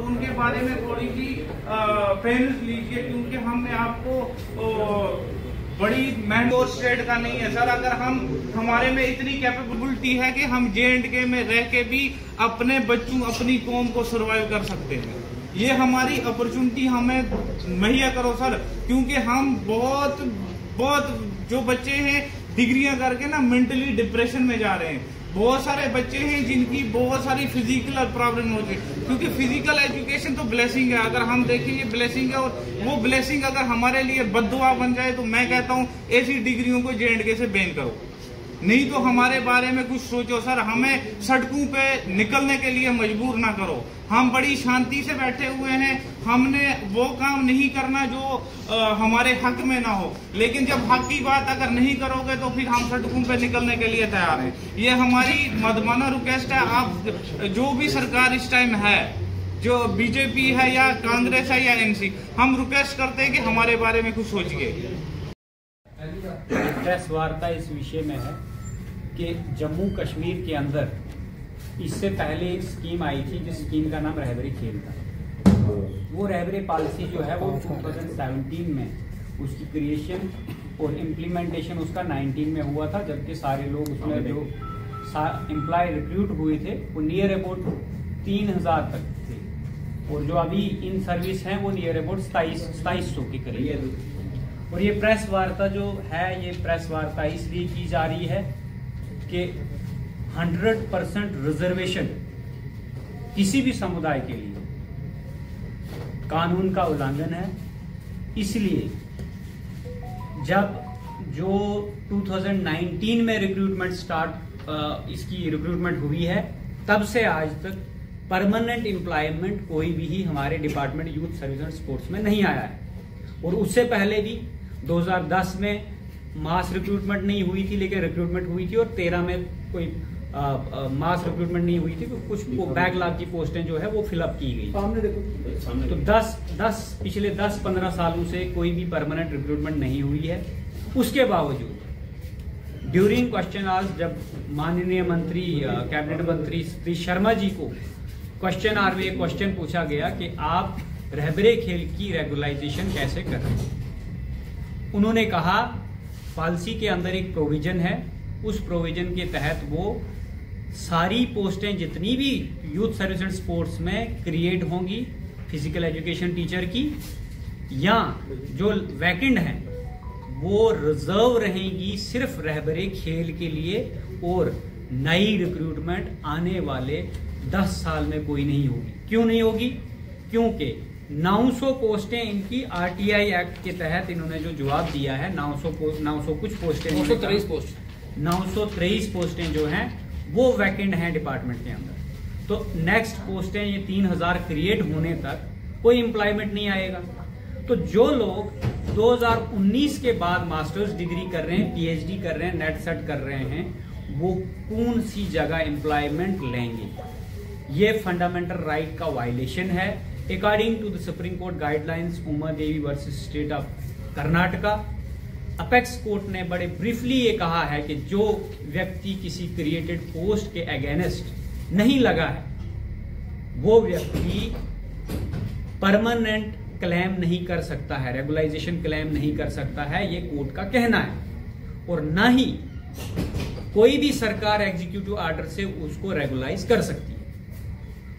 उनके बारे में थोड़ी सी प्रेरणा लीजिए, क्योंकि हमने आपको बड़ी मेहनत स्टेट का नहीं है सर। अगर हमारे में इतनी कैपेबिलिटी है कि हम J&K में रह के भी अपने बच्चों अपनी कौम को सर्वाइव कर सकते हैं। ये हमारी अपॉर्चुनिटी हमें मुहैया करो सर, क्योंकि हम बहुत जो बच्चे हैं डिग्रियां करके ना मेंटली डिप्रेशन में जा रहे हैं। बहुत सारे बच्चे हैं जिनकी बहुत सारी फिजिकल प्रॉब्लम होती है, क्योंकि फिजिकल एजुकेशन तो ब्लेसिंग है। अगर हम देखें ये ब्लेसिंग है, और वो ब्लेसिंग अगर हमारे लिए बद्दुआ बन जाए तो मैं कहता हूँ ऐसी डिग्रियों को J&K से बैन करो, नहीं तो हमारे बारे में कुछ सोचो सर। हमें सड़कों पे निकलने के लिए मजबूर ना करो। हम बड़ी शांति से बैठे हुए हैं, हमने वो काम नहीं करना जो हमारे हक में ना हो, लेकिन जब हक की बात अगर नहीं करोगे तो फिर हम सड़कों पे निकलने के लिए तैयार हैं। ये हमारी मदमाना रिक्वेस्ट है। आप जो भी सरकार इस टाइम है, जो बीजेपी है या कांग्रेस है या NC, हम रिक्वेस्ट करते हैं कि हमारे बारे में कुछ सोचिए। प्रेस वार्ता इस विषय में है कि जम्मू कश्मीर के अंदर इससे पहले एक स्कीम आई थी, जिस स्कीम का नाम रहबरी खेल था। वो रहबरी पॉलिसी जो है वो 2017 में उसकी क्रिएशन और इम्प्लीमेंटेशन उसका 19 में हुआ था, जबकि सारे लोग उसमें जो एम्प्लॉय रिक्रूट हुए थे वो नियर अबाउट 3000 तक थे, और जो अभी इन सर्विस हैं वो नियर अबाउट 2700 के करीब। और ये प्रेस वार्ता जो है, ये प्रेस वार्ता इसलिए की जा रही है कि 100% रिजर्वेशन किसी भी समुदाय के लिए कानून का उल्लंघन है। इसलिए जब जो 2019 में रिक्रूटमेंट इसकी रिक्रूटमेंट हुई है, तब से आज तक परमानेंट एम्प्लॉयमेंट कोई भी हमारे department youth service and sports में नहीं आया है। और उससे पहले भी 2010 में मास रिक्रूटमेंट नहीं हुई थी, लेकिन रिक्रूटमेंट हुई थी, और 13 में कोई मास रिक्रूटमेंट नहीं हुई थी, तो कुछ बैकलॉग की पोस्टें जो है वो फिलअप की गई। तो 10 पिछले 10-15 सालों से कोई भी परमानेंट रिक्रूटमेंट नहीं हुई है। उसके बावजूद ड्यूरिंग क्वेश्चन आवर्स, जब माननीय मंत्री कैबिनेट मंत्री श्री शर्मा जी को क्वेश्चन आवर में क्वेश्चन पूछा गया कि आप रहबरे खेल की रेगुलाइजेशन कैसे कर रहे हैं, उन्होंने कहा पॉलिसी के अंदर एक प्रोविजन है, उस प्रोविजन के तहत वो सारी पोस्टें जितनी भी यूथ सर्विस एंड स्पोर्ट्स में क्रिएट होंगी फिजिकल एजुकेशन टीचर की, या जो वैकेंट हैं वो रिजर्व रहेंगी सिर्फ रहबरे खेल के लिए, और नई रिक्रूटमेंट आने वाले 10 साल में कोई नहीं होगी। क्यों नहीं होगी? क्योंकि 900 पोस्टें इनकी RTI एक्ट के तहत इन्होंने जो जवाब दिया है, 900 कुछ पोस्टें, 923 पोस्टें जो हैं वो वैकेंट हैं डिपार्टमेंट के अंदर। तो नेक्स्ट पोस्टें ये 3000 क्रिएट होने तक कोई एम्प्लॉयमेंट नहीं आएगा। तो जो लोग 2019 के बाद मास्टर्स डिग्री कर रहे हैं, PhD कर रहे हैं, नेट सेट कर रहे हैं, वो कौन सी जगह एम्प्लॉयमेंट लेंगे? ये फंडामेंटल राइट का वायलेशन है। According to the supreme court guidelines Uma Devi versus state of Karnataka, apex court ने बड़े ब्रीफली ये कहा है कि जो व्यक्ति किसी क्रिएटेड पोस्ट के अगेंस्ट नहीं लगा है, वो व्यक्ति परमानेंट क्लेम नहीं कर सकता है, रेगुलाइजेशन क्लेम नहीं कर सकता है, ये कोर्ट का कहना है। और ना ही कोई भी सरकार एग्जीक्यूटिव ऑर्डर से उसको रेगुलाइज कर सकती है।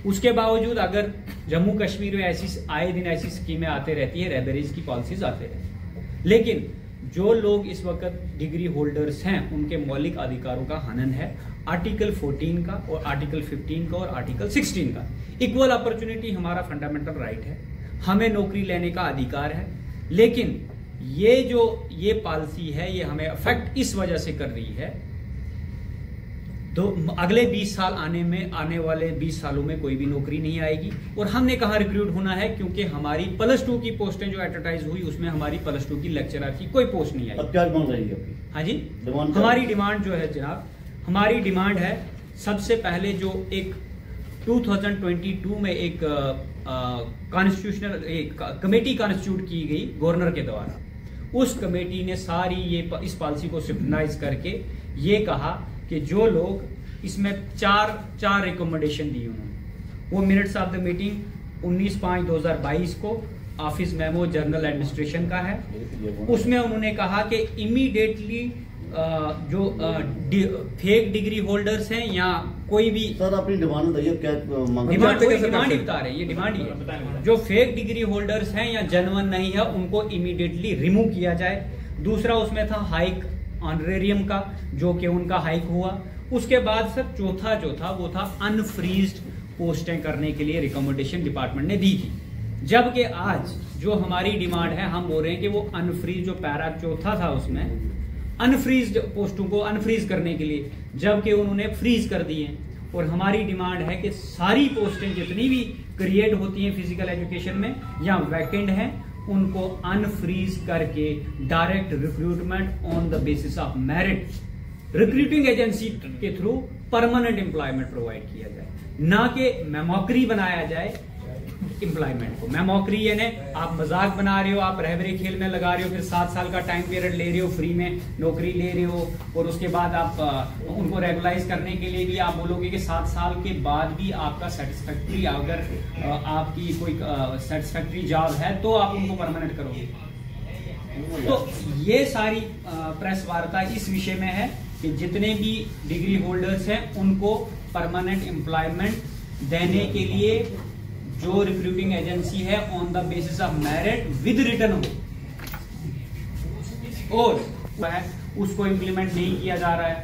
उसके बावजूद अगर जम्मू कश्मीर में ऐसी आए दिन ऐसी स्कीमें आते रहती है, रहबरीज की पॉलिसीज आते रहती, लेकिन जो लोग इस वक्त डिग्री होल्डर्स हैं उनके मौलिक अधिकारों का हनन है। आर्टिकल 14 का और आर्टिकल 15 का और आर्टिकल 16 का। इक्वल अपॉर्चुनिटी हमारा फंडामेंटल राइट है, हमें नौकरी लेने का अधिकार है। लेकिन ये पॉलिसी है, ये हमें अफेक्ट इस वजह से कर रही है, तो अगले 20 साल आने वाले 20 सालों में कोई भी नौकरी नहीं आएगी। और हमने कहा रिक्रूट होना है, क्योंकि हमारी +2 की पोस्टें जो एडवर्टाइज हुई उसमें हमारी +2 की लेक्चरर की कोई पोस्ट नहीं आई। अब क्या डिमांड रहेगी आपकी? हाँ जी, हमारी डिमांड जो है जनाब, हमारी डिमांड है सबसे पहले जो एक 2022 में एक कॉन्स्टिट्यूशनल एक कमेटी कॉन्स्टिट्यूट की गई गवर्नर के द्वारा, उस कमेटी ने सारी इस पॉलिसी को स्क्रूटनाइज करके ये कहा कि जो लोग इसमें चार रिकमेंडेशन दी उन्होंने, वो मिनट्स ऑफ द मीटिंग 19/5/2022 को ऑफिस मेमो जनरल एडमिनिस्ट्रेशन का है। उसमें उन्होंने कहा कि इमीडिएटली जो फेक डिग्री होल्डर्स हैं या कोई भी, सर अपनी डिमांड बताइए, क्या डिमांड ही बता रहे हैं, ये डिमांड ही है। जो फेक डिग्री होल्डर्स हैं या जेन्युइन नहीं है उनको इमीडिएटली रिमूव किया जाए। दूसरा उसमें था हाइक ऑनरेरियम का, जो कि उनका हाइक हुआ। उसके बाद सर चौथा जो था वो था अनफ्रीज्ड पोस्टें करने के लिए रिकमेंडेशन डिपार्टमेंट ने दी थी। जबकि आज जो हमारी डिमांड है, हम बोल रहे हैं कि वो अनफ्रीज, जो पैरा चौथा था उसमें अनफ्रीज्ड पोस्टों को अनफ्रीज करने के लिए, जबकि उन्होंने फ्रीज कर दिए। और हमारी डिमांड है कि सारी पोस्टें जितनी भी क्रिएट होती हैं फिजिकल एजुकेशन में या वैकेंट हैं, उनको अनफ्रीज करके direct recruitment on the basis of merit recruiting agency के थ्रू परमानेंट एम्प्लॉयमेंट प्रोवाइड किया जाए, ना कि मेमोक्री बनाया जाए एम्प्लॉयमेंट को। मेमोक्री यानी आप मजाक बना रहे हो, आप रहबरी खेल में लगा रहे हो, फिर 7 साल का टाइम पीरियड ले रहे हो, फ्री में नौकरी ले रहे हो, और उसके बाद आप उनको रेगुलाइज करने के लिए भी आप बोलोगे कि 7 साल के बाद भी आपका सेटिस्फैक्ट्री, अगर आपकी कोई सेटिस्फैक्ट्री जॉब है तो आप उनको परमानेंट करोगे। तो ये सारी प्रेस वार्ता इस विषय में है कि जितने भी डिग्री होल्डर्स हैं उनको परमानेंट एम्प्लॉयमेंट देने के लिए जो रिक्रूटिंग एजेंसी है on the basis of merit with return हो, और उसको इम्प्लीमेंट नहीं किया जा रहा है।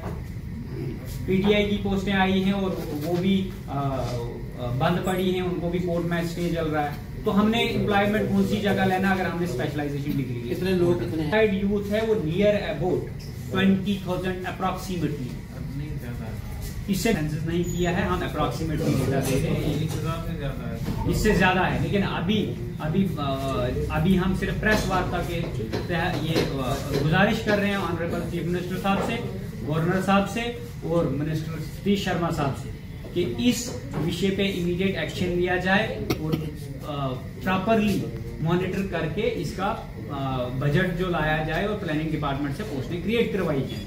पीटीआई की पोस्टें आई हैं और वो भी बंद पड़ी हैं, उनको भी कोर्ट में स्टे चल रहा है। तो हमने एम्प्लॉयमेंट कौन सी जगह लेना अगर हमने स्पेशलाइजेशन डिग्री ली? कितने लोग कितने यूथ है वो नियर अबाउट 20,000 अप्रोक्सीमेटली, इससे सेंसस नहीं किया है, हम अप्रोक्सीमेटली डेटा दे रहे हैं, इससे ज्यादा है। लेकिन अभी हम सिर्फ प्रेस वार्ता के ये गुजारिश कर रहे हैं ऑनरेबल चीफ मिनिस्टर साहब से, गवर्नर साहब से और मिनिस्टर सतीश शर्मा साहब से कि इस विषय पे इमीडिएट एक्शन लिया जाए और प्रॉपरली मॉनिटर करके इसका बजट जो लाया जाए और प्लानिंग डिपार्टमेंट से पोस्टें क्रिएट करवाई जाए,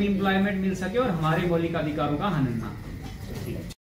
एम्प्लॉयमेंट मिल सके और हमारे मौलिक अधिकारों का हनन ना।